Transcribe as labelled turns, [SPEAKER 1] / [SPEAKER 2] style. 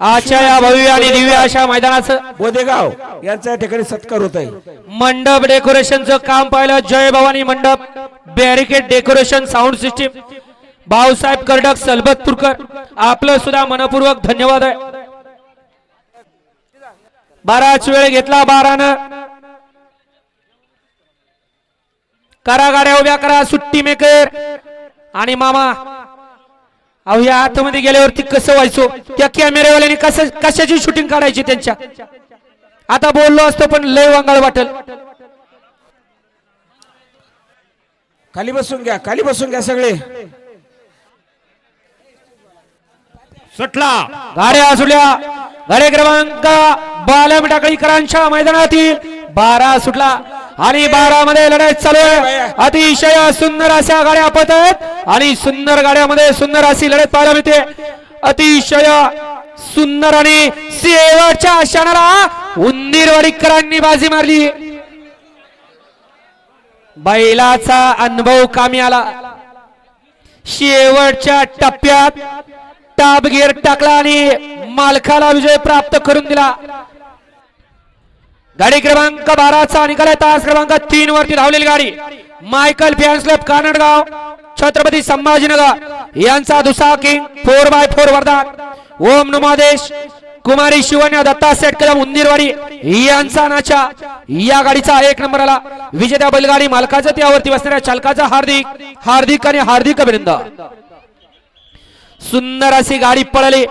[SPEAKER 1] आजच्या या भव्य आणि दिव्य अशा मैदानाचं
[SPEAKER 2] बोदेगाव यांचा या ठिकाणी सत्कार होत आहे.
[SPEAKER 1] मंडप डेकोरेशनचं काम पाहिलं. जय भवानी मंडप, barricade decoration, sound system, Bhausaheb Kardak, Salbatpurkar, आपलं सुद्धा मनपूर्वक धन्यवाद आहे. बराच वेळ घेतला 12नं. करा गाड्या उभ्या करा. सुट्टी मेकर आणि मामा अहो या आतमध्ये गेल्यावरती कसं व्हायचो, त्या कॅमेरेवाल्यांनी कशाची शूटिंग काढायची त्यांच्या. आता बोललो असतो पण लय वांगाळ वाटल.
[SPEAKER 2] खाली बसून घ्या, खाली बसून घ्या सगळे.
[SPEAKER 3] सुटला
[SPEAKER 1] गाड्या सुटल्या. गाडी क्रमांक बालम टाकळीकरांच्या मैदानातील 12 सुटला आणि 12 मध्ये लढाई चालू आहे. अतिशय सुंदर अशा गाड्या पळत आहेत आणि सुंदर गाड्यामध्ये सुंदर अशी लढत पाहायला मिळते. अतिशय सुंदर आणि शेवटच्या क्षणाला उंदीरवाडीकरांनी बाजी मारली. बैलाचा अनुभव कामी आला. शेवटच्या टप्प्यात टॉप गिअर टाकला आणि मालकाला विजय प्राप्त करून दिला. गाडी क्रमांक 12चा निकाल आहे. तास क्रमांक 3 वरती धावलेली गाडी Michael fans club Kanadgaon, Chhatrapati Sambhajinagar यांचा दुसरा किंग 4x4 वर्धा, ओम नमादेश कुमारी शिवण्या दत्ता सेट कदम उंदीरवाडी यांचा नाचा. या गाडीचा 1 नंबर आला. विजेत्या बैलगाडी मालकाचं त्यावरती बसणाऱ्या चालकाचा हार्दिक हार्दिक आणि हार्दिक अभिनंदन. सुंदर अशी गाडी पळाली.